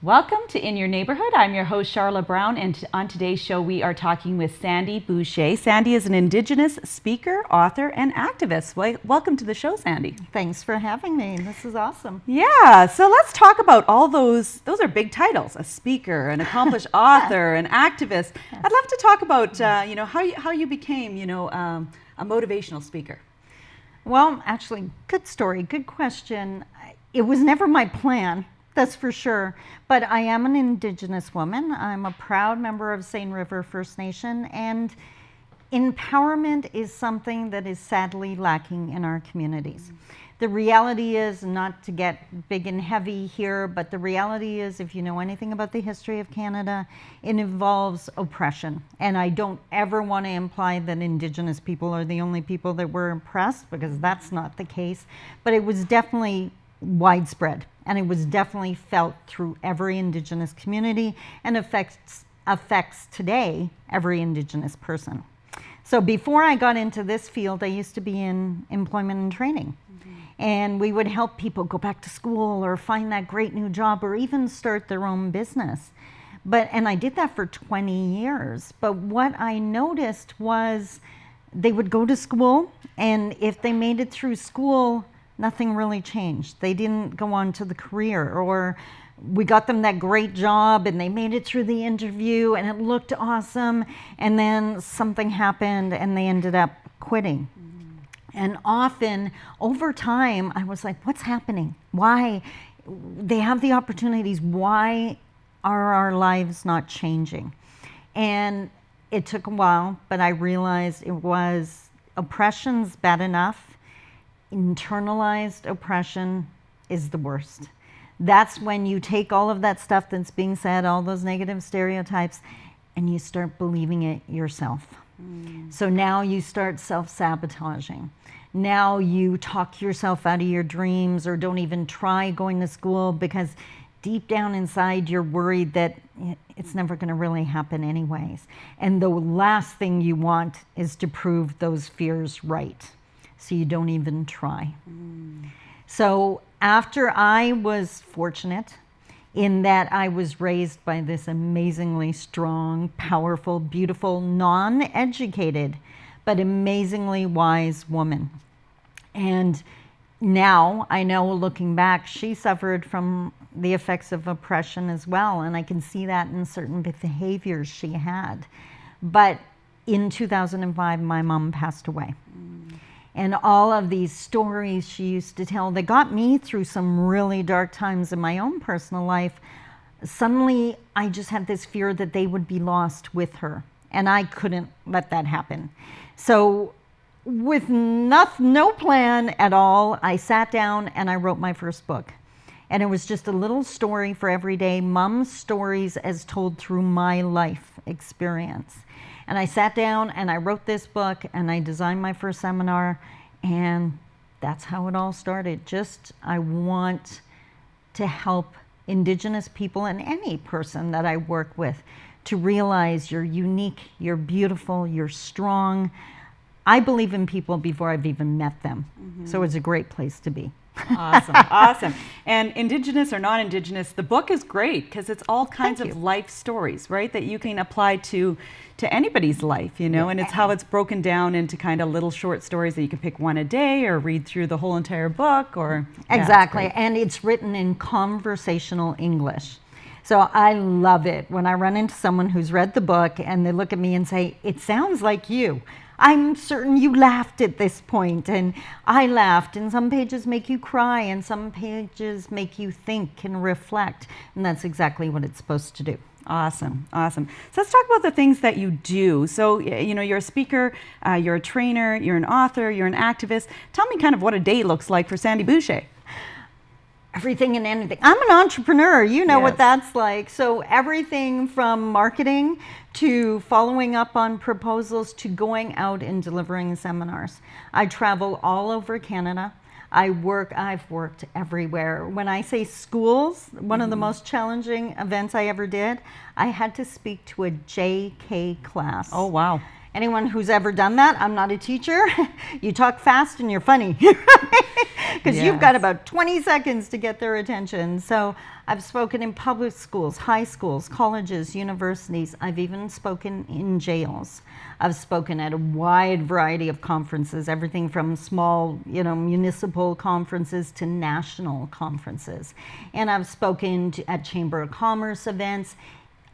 Welcome to In Your Neighborhood. I'm your host, Charlotte Brown, and on today's show, we are talking with Sandi Boucher. Sandi is an Indigenous speaker, author, and activist. Welcome to the show, Sandi. Thanks for having me. This is awesome. Yeah, so let's talk about all those. Those are big titles: a speaker, an accomplished author, an activist. I'd love to talk about, how you became, a motivational speaker. Well, actually, good story, good question. It was never my plan. That's for sure. But I am an Indigenous woman. I'm a proud member of Seine River First Nation, and empowerment is something that is sadly lacking in our communities. The reality is, not to get big and heavy here, but the reality is, if you know anything about the history of Canada, it involves oppression. And I don't ever want to imply that Indigenous people are the only people that were oppressed, because that's not the case. But it was definitely widespread, and it was definitely felt through every Indigenous community, and affects today every Indigenous person. So before I got into this field, I used to be in employment and training. And we would help people go back to school or find that great new job or even start their own business. And I did that for 20 years. But what I noticed was they would go to school, and if they made it through school, nothing really changed. They didn't go on to the career, or we got them that great job and they made it through the interview and it looked awesome, and then something happened and they ended up quitting. And often over time, I was like, what's happening? Why? They have the opportunities. Why are our lives not changing? And it took a while, but I realized it was oppression's bad enough. Internalized oppression is the worst. That's when you take all of that stuff that's being said, all those negative stereotypes, and you start believing it yourself. So now you start self-sabotaging. Now you talk yourself out of your dreams, or don't even try going to school, because deep down inside you're worried that it's never going to really happen anyways. And the last thing you want is to prove those fears right. So you don't even try. So after I was fortunate in that I was raised by this amazingly strong, powerful, beautiful, non-educated, but amazingly wise woman. And now I know, looking back, she suffered from the effects of oppression as well. And I can see that in certain behaviors she had. But in 2005, my mom passed away. And all of these stories she used to tell that got me through some really dark times in my own personal life, suddenly I just had this fear that they would be lost with her. And I couldn't let that happen. So with no plan at all, I sat down and I wrote my first book. And it was just a little story for every day, Mom's stories as told through my life experience. And I sat down and I wrote this book and I designed my first seminar, and that's how it all started. I want to help Indigenous people and any person that I work with to realize you're unique, you're beautiful, you're strong. I believe in people before I've even met them. So it's a great place to be. Awesome, awesome. And Indigenous or non-Indigenous, the book is great because it's all kinds of life stories, right? That you can apply to anybody's life, and it's how it's broken down into kind of little short stories that you can pick one a day or read through the whole entire book, or exactly. And it's written in conversational English. So I love it when I run into someone who's read the book and they look at me and say, it sounds like you. I'm certain you laughed at this point, and I laughed, and some pages make you cry, and some pages make you think and reflect, and that's exactly what it's supposed to do. Awesome, awesome. So let's talk about the things that you do. So, you're a speaker, you're a trainer, you're an author, you're an activist. Tell me kind of what a day looks like for Sandi Boucher. Everything and anything. I'm an entrepreneur, what that's like. So everything from marketing to following up on proposals to going out and delivering seminars. I travel all over Canada. I've worked everywhere. When I say schools, one of the most challenging events I ever did, I had to speak to a JK class. Oh, wow. Anyone who's ever done that, I'm not a teacher, you talk fast and you're funny, because you've got about 20 seconds to get their attention. So I've spoken in public schools, high schools, colleges, universities. I've even spoken in jails. I've spoken at a wide variety of conferences, everything from small, municipal conferences to national conferences. And I've spoken at Chamber of Commerce events,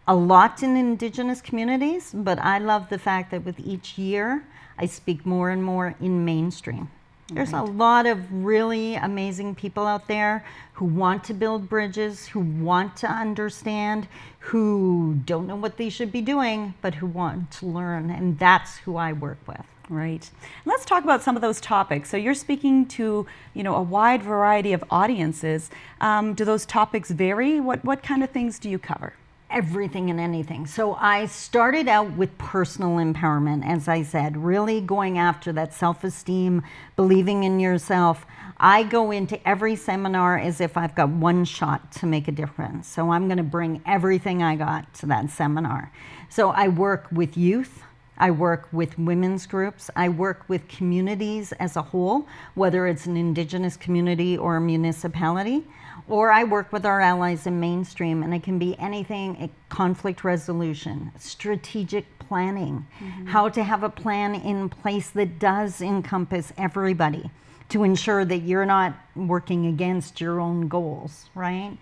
a lot in Indigenous communities, but I love the fact that with each year, I speak more and more in mainstream. There's a lot of really amazing people out there who want to build bridges, who want to understand, who don't know what they should be doing, but who want to learn, and that's who I work with. Right. Let's talk about some of those topics. So you're speaking to, a wide variety of audiences. Do those topics vary? What kind of things do you cover? Everything and anything. So I started out with personal empowerment, as I said, really going after that self-esteem, believing in yourself. I go into every seminar as if I've got one shot to make a difference. So I'm going to bring everything I got to that seminar. So I work with youth. I work with women's groups. I work with communities as a whole, whether it's an Indigenous community or a municipality. Or I work with our allies in mainstream, and it can be anything, conflict resolution, strategic planning, how to have a plan in place that does encompass everybody to ensure that you're not working against your own goals, right?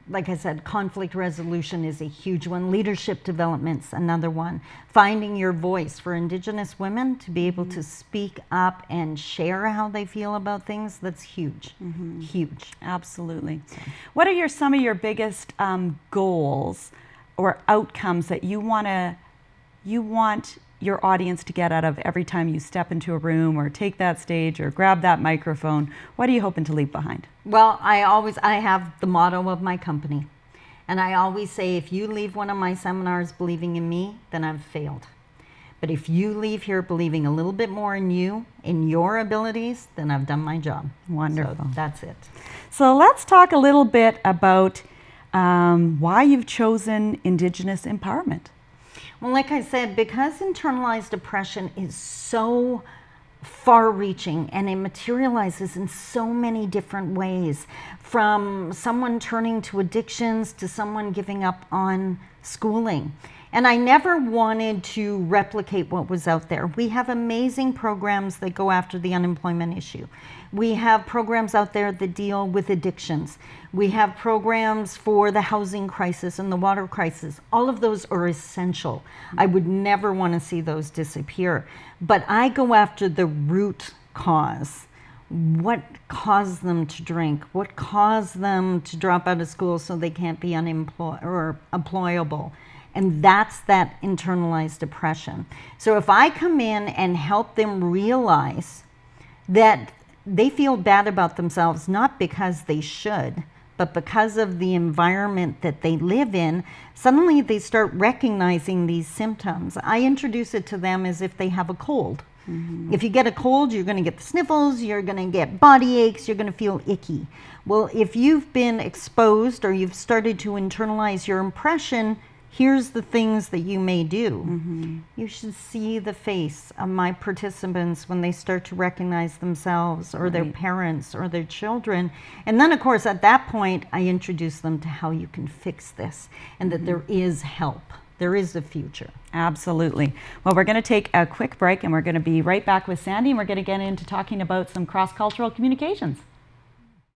Like I said, conflict resolution is a huge one. Leadership development's another one. Finding your voice for Indigenous women to be able to speak up and share how they feel about things, that's huge, huge. Absolutely. What are some of your biggest goals or outcomes that you want your audience to get out of every time you step into a room or take that stage or grab that microphone? What are you hoping to leave behind? Well, I have the motto of my company. And I always say, if you leave one of my seminars believing in me, then I've failed. But if you leave here believing a little bit more in you, in your abilities, then I've done my job. Wonderful. So that's it. So let's talk a little bit about why you've chosen Indigenous empowerment. Well, like I said, because internalized depression is so far-reaching and it materializes in so many different ways, from someone turning to addictions to someone giving up on schooling. And I never wanted to replicate what was out there. We have amazing programs that go after the unemployment issue. We have programs out there that deal with addictions. We have programs for the housing crisis and the water crisis. All of those are essential. I would never want to see those disappear. But I go after the root cause. What caused them to drink? What caused them to drop out of school so they can't be employable? And that's that internalized depression. So if I come in and help them realize that they feel bad about themselves, not because they should, but because of the environment that they live in, suddenly they start recognizing these symptoms. I introduce it to them as if they have a cold. If you get a cold, you're going to get the sniffles, you're going to get body aches, you're going to feel icky. Well, if you've been exposed or you've started to internalize your impression, here's the things that you may do. You should see the face of my participants when they start to recognize themselves or their parents or their children. And then, of course, at that point, I introduce them to how you can fix this and that there is help. There is a future. Absolutely. Well, we're going to take a quick break and we're going to be right back with Sandy, and we're going to get into talking about some cross-cultural communications.